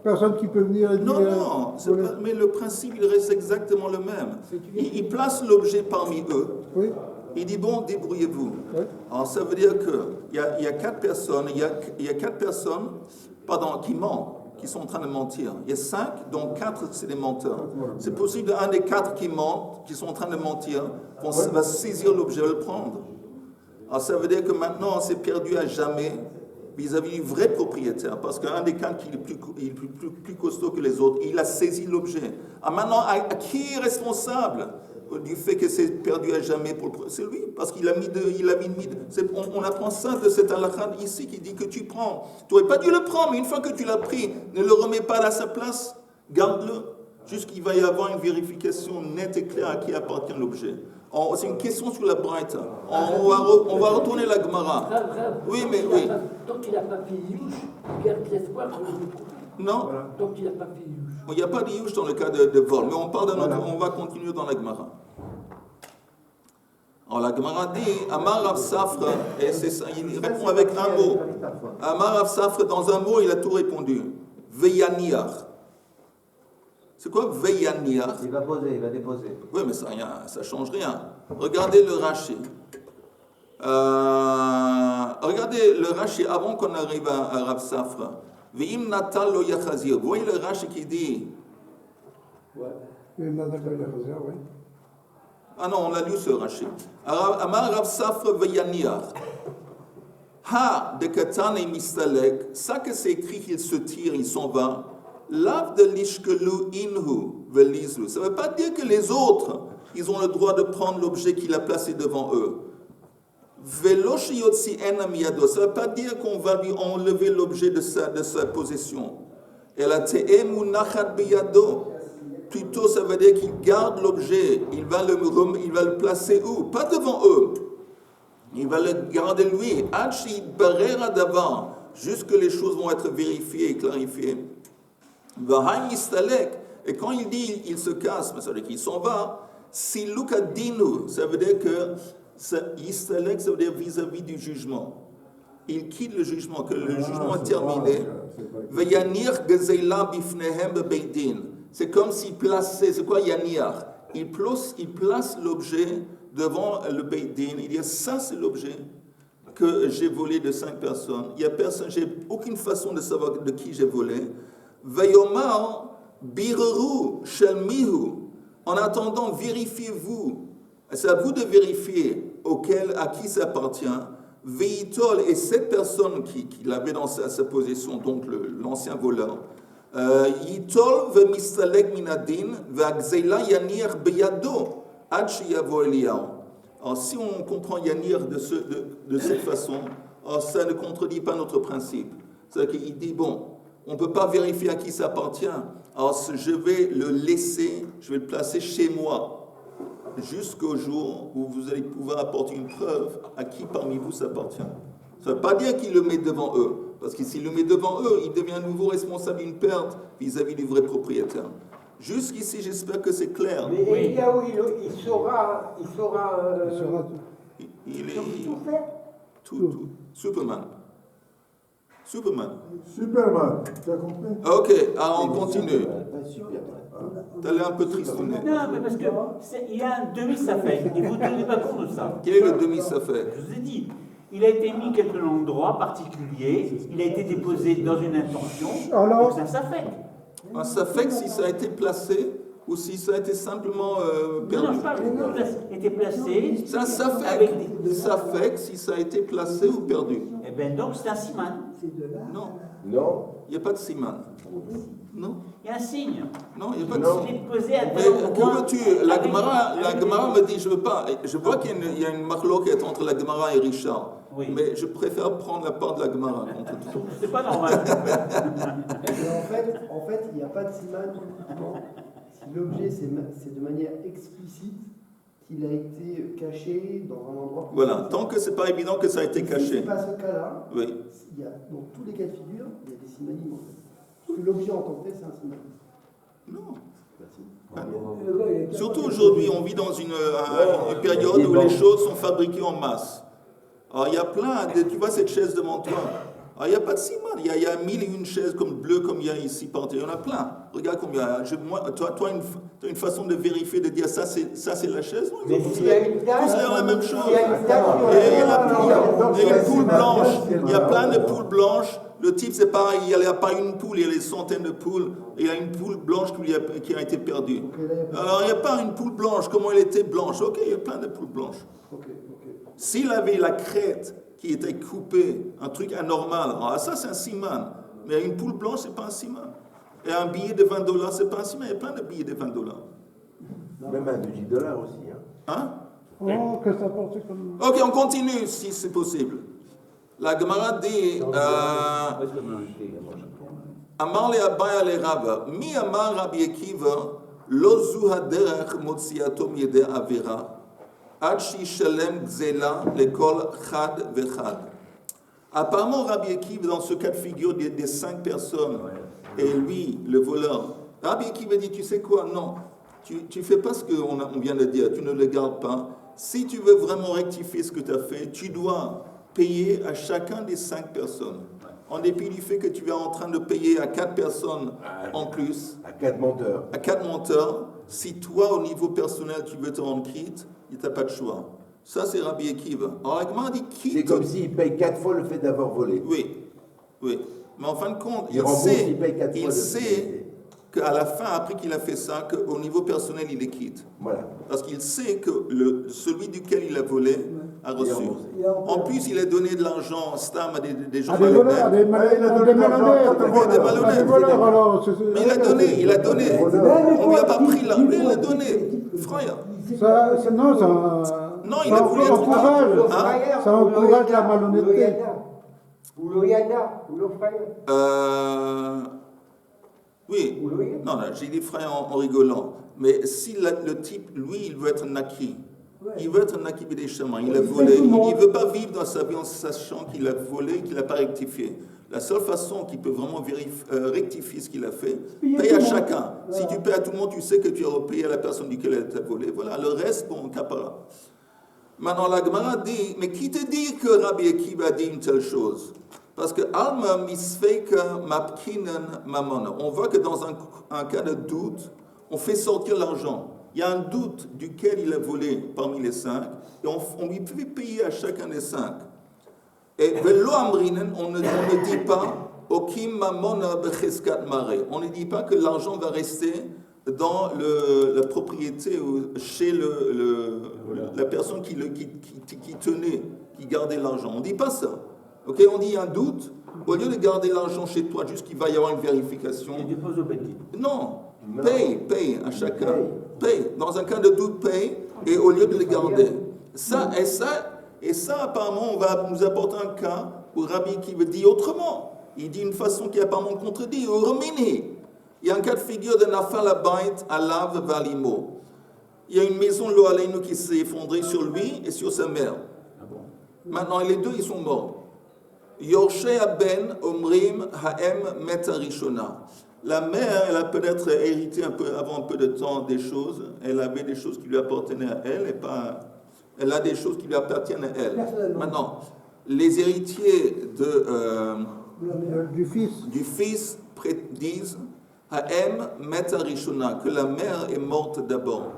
personne qui peut venir et dire. Non, mais le principe, il reste exactement le même. Il place l'objet parmi eux. Oui. Il dit, bon, débrouillez-vous. Oui. Alors, ça veut dire qu'il y a 4 personnes, il y a 4 personnes, qui mentent, qui sont en train de mentir. Il y a 5, dont 4, c'est des menteurs. C'est possible qu'un des 4 qui mentent, qui sont en train de mentir, va saisir l'objet et le prendre. Alors, ça veut dire que maintenant, c'est perdu à jamais vis-à-vis du vrai propriétaire, parce qu'un des 4 qui est plus costaud que les autres, il a saisi l'objet. Alors maintenant, à qui est responsable du fait que c'est perdu à jamais? C'est lui, parce qu'il a mis on apprend ça de cette halakha ici qui dit que tu prends. Tu n'aurais pas dû le prendre, mais une fois que tu l'as pris, ne le remets pas à sa place, garde-le, jusqu'il va y avoir une vérification nette et claire à qui appartient l'objet. C'est une question sur la Braïta. On va retourner la Gemara. Oui, mais oui. Tant qu'il n'a pas fait Yush, il garde l'espoir qu'on le découvre. Non, Tant qu'il n'a pas fait Yush. il n'y a pas de yush dans le cas de vol, mais on va continuer dans la Gemara. Alors la Gemara dit, Amar Rav Safra, et c'est ça, il répond avec un mot. Amar Rav Safra, dans un mot, il a tout répondu. Veyaniach. C'est quoi Veyaniach? Il va poser, il va déposer. Oui, mais ça ne change rien. Regardez le Rashi. Regardez le Rashi avant qu'on arrive à Rav Safra. Ve'im natal lo yachazir. Vous voyez le Rashi qui dit... Ah non, on l'a lu ce Rashi. Amar Rav Safra veyaniach. Ha de katan et mistalek. Ça que c'est écrit qu'il se tire, il s'en va. Lav de lishkelu inhu velizlu. Ça ne veut pas dire que les autres, ils ont le droit de prendre l'objet qu'il a placé devant eux. Velo shiyotzi enam yado. Ça ne veut pas dire qu'on va lui enlever l'objet de sa possession. Et la te'emu nachat biyado. Plutôt, ça veut dire qu'il garde l'objet. Il va le placer où? Pas devant eux. Il va le garder lui. Achi barera d'avant. Jusque les choses vont être vérifiées et clarifiées. Et quand il dit il se casse, ça veut dire qu'il s'en va. Si Lukadinu, ça veut dire que Yistalek, ça veut dire vis-à-vis du jugement. Il quitte le jugement, que le jugement est terminé. Veyanir gezeila bifnehem bebeidin. C'est comme s'il plaçait, c'est quoi Yanir? Il place l'objet devant le beidin. Il dit ça c'est l'objet que j'ai volé de 5 personnes. Il y a personne, j'ai aucune façon de savoir de qui j'ai volé. Vayomar bireru shelmihu. En attendant, vérifiez-vous C'est à vous de vérifier à qui ça appartient. Veitol, et cette personne qui l'avait dans sa possession, donc l'ancien voleur, Yitol vemistalek minadin ve'agzeila yanir beyado ad sheyavo Eliyahu. Alors si on comprend yanir de cette façon, ça ne contredit pas notre principe. C'est-à-dire qu'il dit, bon, on ne peut pas vérifier à qui ça appartient, alors je vais le laisser, je vais le placer chez moi, jusqu'au jour où vous allez pouvoir apporter une preuve à qui parmi vous ça appartient. Ça ne veut pas dire qu'il le met devant eux, parce que s'il le met devant eux, il devient à nouveau responsable d'une perte vis-à-vis du vrai propriétaire. Jusqu'ici, j'espère que c'est clair. Mais Eliyahu, il saura Il est tout faire. tout. Superman, Superman, tu as compris? Ok, alors on continue. T'as l'air un peu tristounet. Non, mais parce qu'il y a un demi-safek, et vous ne tenez pas compte de ça. Quel est le demi-safek? Je vous ai dit, il a été mis quelque endroit particulier, il a été déposé dans une intention, donc c'est un safek. Un safek si ça a été placé ou si ça a été simplement perdu. Non, je parle été placé. C'est un safek si ça a été placé ou perdu. Eh bien donc c'est un siman. Non, Non. il n'y a pas de siman. Non, Il y a un signe. non, il n'y a pas de Non. siman. Il est posé à Mais tel que endroit. veux-tu? La Gemara me dit je veux pas. Je vois qu'il y a une marloquette entre la Gemara et Richard. Oui. Mais je préfère prendre la part de la Gemara contre tout. C'est pas normal. Mais en fait, il n'y a pas de siman uniquement si l'objet c'est de manière explicite qu'il a été caché dans un endroit. Voilà, tant que c'est pas évident que ça a été Si caché. c'est pas ce cas-là, Oui. il y a, dans tous les cas de figure, il y a des simanimes en fait. Parce que l'objet en tant que tel, c'est un simanim. Non. Merci. Surtout aujourd'hui, on vit dans une période où les choses sont fabriquées en masse. Alors il y a plein de, tu vois cette chaise devant toi. Alors il n'y a pas de siman, il y a 1001 chaises comme bleues comme il y a ici par terre. Il y en a plein. Regarde combien. Toi une façon de vérifier, de dire ça c'est la chaise. Non, Mais s'il y a une date, c'est la même chose. il y a une date sur Et la une poule blanche. Il y a plein de poules blanches. Le type, c'est pareil, il n'y a pas une poule, il y a des centaines de poules. Et il y a une poule blanche qui a été perdue. Alors, il n'y a pas une poule blanche, comment elle était blanche? Ok, il y a plein de poules blanches. S'il avait la crête qui était coupée, un truc anormal, alors ça, c'est un siman. Mais une poule blanche, c'est pas un siman. Et un billet de $20, c'est pas un siman. Il y a plein de billets de $20. Même un de $10 aussi. Hein? Oh, que ça porte comme... Ok, on continue, si c'est possible. La Gemara dit... Amar le Abaya le Rava, mi amar Rabbi Akiva, lo zu haderech motziato miede avera, ad shishalem gzela lekol chad vechad. Apparemment, Rabbi Akiva, dans ce cas de figure des 5 personnes, et lui, le voleur, Rabbi Akiva dit, tu sais quoi, non, tu fais pas ce qu'on vient de dire, tu ne le gardes pas. Si tu veux vraiment rectifier ce que tu as fait, tu dois payer à chacun des 5 personnes. En dépit du fait que tu es en train de payer à 4 personnes en plus, À 4 menteurs. à 4 menteurs, si toi, au niveau personnel, tu veux te rendre quitte, il n'y a pas de choix. Ça, c'est Rabbi Akiva. Alors, la Gemara dit quitte. C'est comme s'il paye 4 fois le fait d'avoir volé. Oui. Mais en fin de compte, Il rembourse, il paye 4 fois il le sait fait. qu'à la fin, après qu'il a fait ça, qu'au niveau personnel, il est quitte. Voilà. Parce qu'il sait que celui duquel il a volé a reçu. remboursé. En plus, il a donné de l'argent stam à des gens À des voleurs, à des malhonnêtes. malhonnêtes, à des malhonnêtes, à des malhonnêtes. à des voleurs, alors. Mais il a donné. On lui a pas pris l'argent, il l'a donné. Frère. Non, Non, il a voulu être encourage. Hein? Ça encourage la malhonnêteté. Ou l'Oyana, ou l'Ofraya. Oui. Non, j'ai dit frère en rigolant. Mais si le type, lui, il veut être naki. Il veut être naki bidéchaman. Il a volé. Il ne veut pas vivre dans sa vie en sachant qu'il a volé, qu'il n'a pas rectifié. La seule façon qu'il peut vraiment rectifier ce qu'il a fait, paye à chacun. Si tu payes à tout le monde, tu sais que tu auras payé à la personne duquel elle t'a volé. Voilà, le reste, bon, capara. Maintenant, la Gemara dit, mais qui te dit que Rabbi Akiva a dit une telle chose? Parce que Alma misfeika mapkinen mamona. On voit que dans un cas de doute, on fait sortir l'argent. Il y a un doute duquel il a volé parmi les 5, et on lui fait payer à chacun des 5. Et velo amrinen, on ne dit pas okim mamona becheskat mare. On ne dit pas que l'argent va rester dans la propriété ou chez la personne qui tenait, qui gardait l'argent. On ne dit pas ça. Ok, on dit un doute. Au lieu de garder l'argent chez toi, juste qu'il va y avoir une vérification. Il dépose au Beddin. Non, paye à chacun. Paye. Dans un cas de doute, paye. Et au lieu de le garder. Ça, apparemment, on va nous apporter un cas où Rabbi qui veut dire autrement. Il dit une façon qui apparemment contredit. Il y a un cas de figure de Nafal Abayt Alav Valimo. Il y a une maison Lo Aleinu qui s'est effondrée sur lui et sur sa mère. Maintenant, les deux, ils sont morts. Yorshei Ben Omrim Haem Metarishona. La mère, elle a peut-être hérité avant un peu de temps des choses. Elle avait des choses qui lui appartenaient à elle et pas. Elle a des choses qui lui appartiennent à elle. Maintenant, les héritiers du fils disent Haem Metarishona, que la mère est morte d'abord.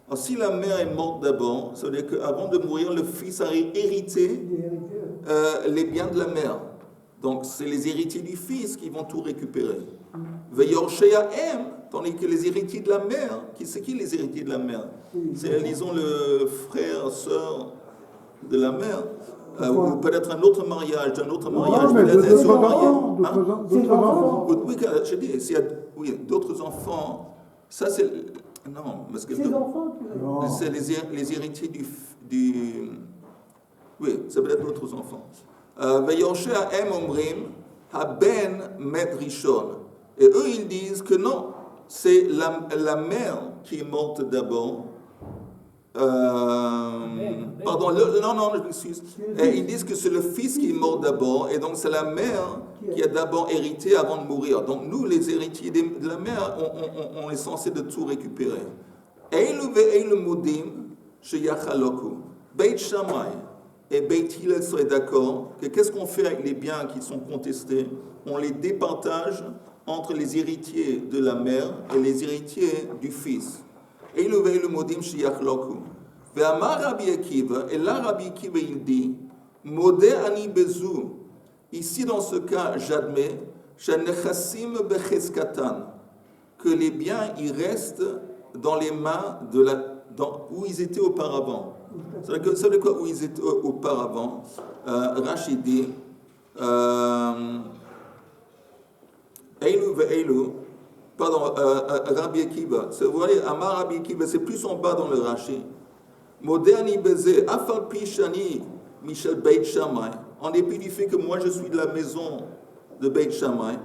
Alors, si la mère est morte d'abord, ça veut dire qu'avant de mourir, le fils a hérité les biens de la mère. Donc, c'est les héritiers du fils qui vont tout récupérer. Veyorshea M, tandis que les héritiers de la mère, c'est qui les héritiers de la mère? C'est, disons, le frère, sœur de la mère, ou peut-être un autre mariage, d'autres enfants. Oui, je dis, d'autres enfants. Ça, c'est. Non, parce que. C'est les héritiers du. Oui, ça peut être d'autres enfants. Veyorshea M omrim, haben met rishon. Et eux, ils disent que non, c'est la mère qui est morte d'abord. Pardon, non, je m'excuse. Ils disent que c'est le fils qui est mort d'abord, et donc c'est la mère qui a d'abord hérité avant de mourir. Donc nous, les héritiers de la mère, on est censé de tout récupérer. Eilu ve'eilu mudim sheyachaloku. Beit Shammai et Beit Hillel seraient d'accord que qu'est-ce qu'on fait avec les biens qui sont contestés? On les départage entre les héritiers de la mère et les héritiers du fils. Et le modim shiachloku. Ve'amar Rabbi Akiva, et là Rabbi Akiva il dit, modé ani bezu. Ici dans ce cas, j'admets, shenechassim becheskatan, que les biens ils restent dans les mains où ils étaient auparavant. Ça veut dire quoi où ils étaient auparavant? Rachid dit. Rabbi Akiva. Vous voyez, Amar Rabbi Akiva, c'est plus en bas dans le Rashi. Moderni Bezé, Afal Pishani, Michel Beit Shammai. En dépit du fait que moi je suis de la maison de Beit Shammai.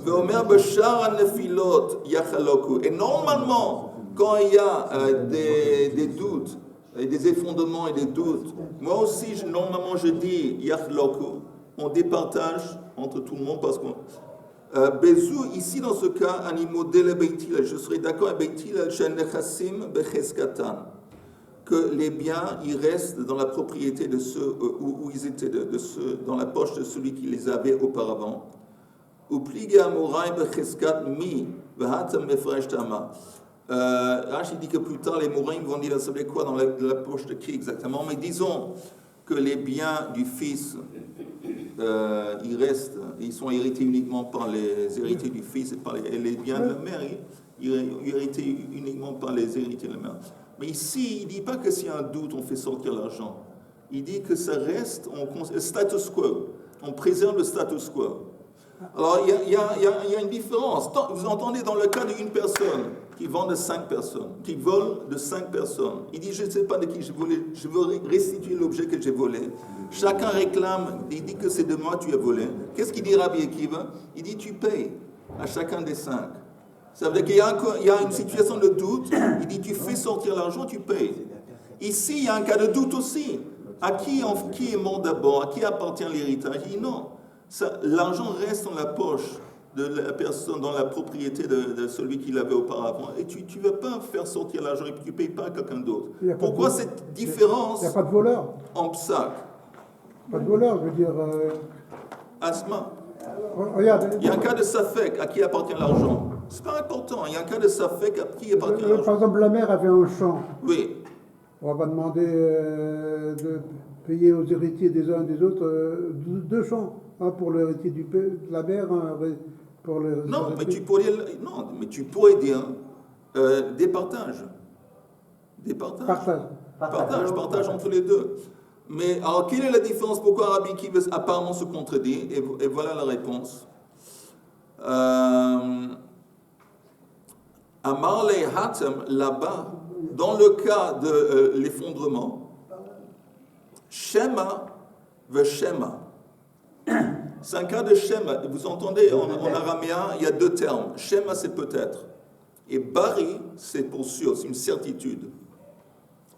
Veomer Beshar Nefilot Yachaloku. Et normalement, quand il y a des doutes, des effondrements et des doutes, moi aussi, normalement, je dis Yachaloku. On départage entre tout le monde parce qu'on. Bezou, ici dans ce cas, animodele beitil, je serais d'accord avec beitil, shenechassim becheskatan, que les biens, ils restent dans la propriété de ceux où ils étaient, dans la poche de celui qui les avait auparavant. Ou pliga amorai becheskat mi, vehatam mefresh tama. Rachid dit que plus tard, les Mouraïm vont dire, ça veut dire quoi dans la poche de qui exactement? Mais disons que les biens du fils, ils sont hérités uniquement par les héritiers du fils et les biens de la mère, ils sont hérités uniquement par les héritiers de la mère. Mais ici, il ne dit pas que s'il y a un doute, on fait sortir l'argent. Il dit que ça reste, status quo, on préserve le status quo. Alors, il y a une différence. Vous entendez dans le cas d'une personne qui vend de 5 personnes, qui vole de 5 personnes. Il dit, je ne sais pas de qui j'ai volé, je veux restituer l'objet que j'ai volé. Chacun réclame, il dit que c'est de moi tu as volé. Qu'est-ce qu'il dit Rabbi Akiva? Il dit, tu payes à chacun des 5. Ça veut dire qu'il y a une situation de doute, il dit, tu fais sortir l'argent, tu payes. Ici, il y a un cas de doute aussi. Qui est mort d'abord? À qui appartient l'héritage? Il dit, non. L'argent reste dans la poche de la personne, dans la propriété de celui qui l'avait auparavant. Et tu ne vas pas faire sortir l'argent et tu ne payes pas à quelqu'un d'autre. Pourquoi cette différence? Il n'y a pas de voleur. En psaque. Pas de voleur, je veux dire. Asma. Regarde. Il y a un cas de Safek, à qui appartient l'argent. C'est pas important. Il y a un cas de Safek, à qui appartient l'argent. Par exemple, la mère avait un champ. Oui. On va demander de payer aux héritiers des uns et des autres 2 champs. Un pour l'héritier de la mère, un pour le... Non, mais tu pourrais dire Des partages. Des partages. Partage. Partage entre les deux. Mais alors, quelle est la différence? Pourquoi Rabbi Akiva apparemment se contredit? Et voilà la réponse. Amar le Hatem, là-bas, dans le cas de l'effondrement, Shema ve Shema. C'est un cas de Shema. Vous entendez, en araméen, il y a deux termes. Shema, c'est peut-être. Et Bari, c'est pour sûr, c'est une certitude.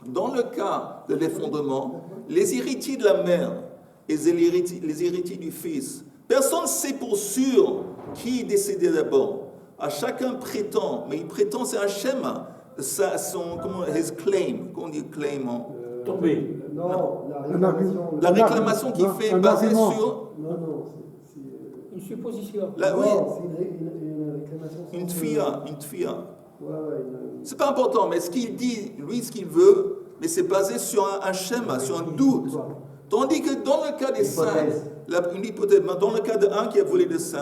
Dans le cas de l'effondrement, les héritiers de la mère et les héritiers du fils, personne ne sait pour sûr qui est décédé d'abord. À chacun prétend, mais il prétend, c'est un schéma. His claim, comment on dit claim Tombé. Non, la réclamation qu'il fait est basée sur. Non, c'est Une supposition. Oui, c'est une réclamation. une tfia. Ouais, C'est pas important, mais ce qu'il dit, lui, ce qu'il veut, mais c'est basé sur un schéma, sur un doute. Tandis que dans le cas des 5, une hypothèse, dans le cas de 1 qui a volé de 5,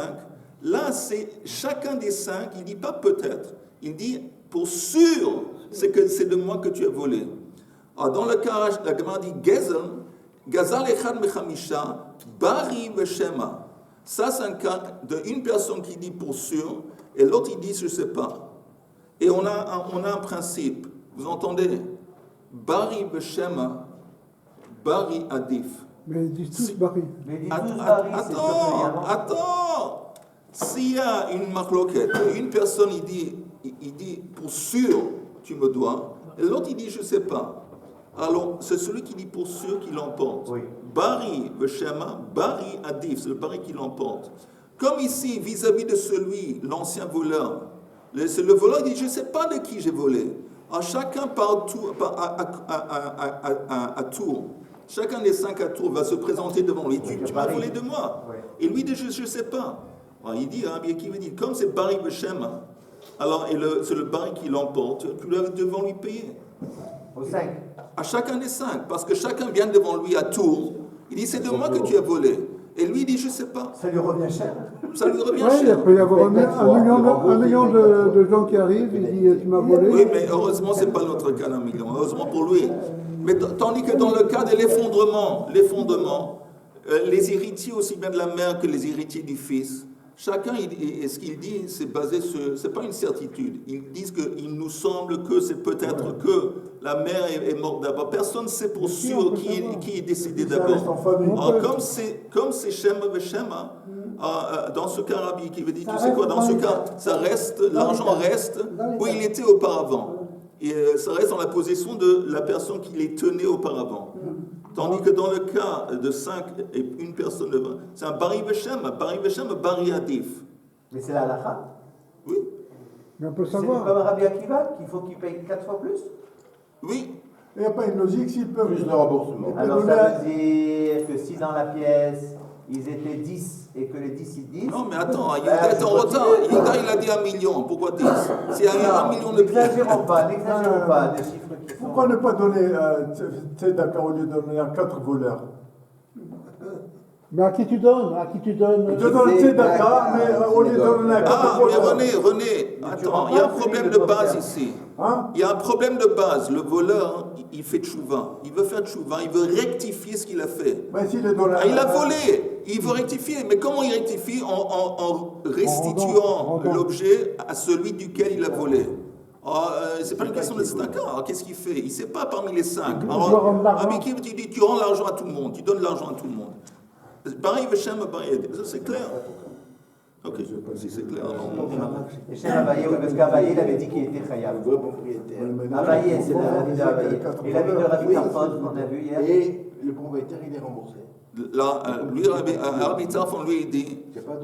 là, c'est chacun des 5, il dit pas peut-être, il dit pour sûr, c'est que c'est de moi que tu as volé. Alors, dans le cas, la Gemara dit Gazal echad mechamisha, bari veshema. Ça, c'est un cas d'une personne qui dit pour sûr, et l'autre, il dit je ne sais pas. Et on a un principe, vous entendez? Bari veshema, bari adif. Mais ils disent tous Bari. Attends. S'il y a une marloquette, une personne il dit pour sûr tu me dois, et l'autre il dit je ne sais pas. Alors c'est celui qui dit pour sûr qui l'emporte. Oui. Bari veshema, bari adif, c'est le bari qui l'emporte. Comme ici vis-à-vis de celui, l'ancien voleur, c'est le voleur qui dit je ne sais pas de qui j'ai volé. Alors chacun à tour. Chacun des 5 à tour va se présenter devant lui. Tu m'as volé de moi. Oui. Et lui dit je ne sais pas. Alors, il dit, qui veut dire, comme c'est Bari Beshem, alors c'est le Bari qui l'emporte, tu dois devant lui payer. Au 5. À chacun des 5, parce que chacun vient devant lui à tour. Il dit c'est de moi que tu as volé. Et lui il dit je ne sais pas. Ça lui revient cher. Ça lui revient Oui, il cher. peut y avoir un million de gens qui arrivent, il dit tu m'as volé. Oui, mais heureusement, ce n'est pas notre cas d'un million. Heureusement pour lui. Mais tandis que dans le cas de l'effondrement, les héritiers aussi bien de la mère que les héritiers du fils, chacun, ce qu'il dit, c'est basé sur... Ce n'est pas une certitude. Ils disent qu'il nous semble que c'est peut-être que la mère est morte d'abord. Personne ne sait pour sûr qui est décédé d'abord. Alors, comme c'est Shema Veshema, dans ce cas, Rabbi qui veut dire, tu sais quoi, dans ce cas, l'argent reste où il était auparavant. Et ça reste dans la possession de la personne qui les tenait auparavant. Tandis que dans le cas de 5 et une personne de 20, c'est un Bari Veshem, Bari Adif. Mais c'est la halakha. Oui. Mais on peut C'est savoir. comme Rabbi Akiva, qu'il faut qu'il paye 4 fois plus. Oui. Il n'y a pas une logique s'ils peuvent. Plus de remboursement. Alors ça veut dire que si dans la pièce, ils étaient 10 et que les 10 ils disent... Non, mais attends, il est en retard. Il a dit 1 million. Pourquoi 10? S'il y a 1 million de pièces. N'exagérons pas des chiffres qui sont... Pourquoi ne pas donner, d'accord, au lieu de donner à 4 voleurs? Mais à qui tu donnes? Je donne Tzedaka, mais au lieu de donner à 4 Ah, mais voleurs. René, attends, il y a un problème de base ici. Hein? Il y a un problème de base. Le voleur, il fait tchouva. Il veut faire tchouva, il veut rectifier ce qu'il a fait. Mais s'il est dans la... Il a volé, il veut rectifier. Mais comment il rectifie? En restituant l'objet à celui duquel il a volé. C'est pas une question de tzedaka. Alors qu'est-ce qu'il fait? Il ne sait pas parmi les 5. Alors, Abiki, tu dis, tu rends l'argent à tout le monde, tu donnes l'argent à tout le monde. Pareil, Veshem, pareil, ça c'est clair. Ok, si c'est clair. Et chez Abaye, parce qu'Abaye, il avait dit qu'il était khayab. Le vrai propriétaire. Abaye, c'est l'avis de Abaye. Et l'avis de Rabbi Tarfon, qu'on a vu hier. Et le propriétaire, il est remboursé. Là, lui, Rabbi Tarfon, lui, il dit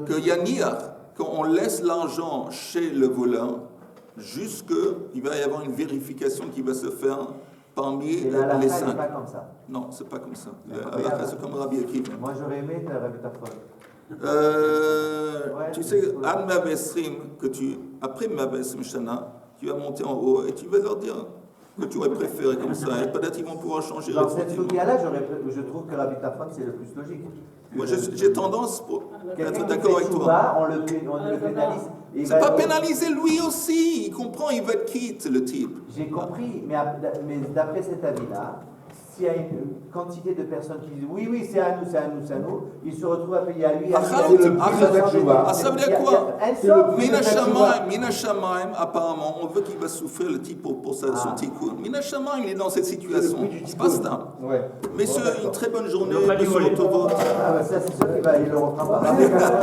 qu'il y a niar, qu'on laisse l'argent chez le voleur, jusqu'il va y avoir une vérification qui va se faire parmi Et les 5. c'est pas comme ça. Non, c'est pas comme ça. C'est comme Rabbi Akiva. Moi, j'aurais aimé Rabbi Tarfon. Tu sais, Anne Mavesrim, après Mavesrim Shana, tu vas monter en haut et tu vas leur dire que tu aurais préféré comme ça. Et peut-être ils vont pouvoir changer. Dans cette soukia-là, je trouve que Rabbi Tarfon, c'est le plus logique. Moi, j'ai tendance pour Quelqu'un être qui d'accord fait avec toi. tchouva, on le pénalise. Et C'est pas pénaliser lui aussi. Il comprend, il va être quitte, le type. J'ai compris, mais d'après cet avis-là, s'il y a une quantité de personnes qui disent oui, c'est à nous, il se retrouve à payer à lui. Ah, ça veut dire quoi? Mina Mina Shamaim, apparemment, on veut qu'il va souffrir le type pour son tikkun. Mina Shamaim, il est dans cette situation. C'est pas ça. Ouais. Messieurs, une très bonne journée. Le Monsieur Otova. Ça, c'est sûr qu'il le reprend pas.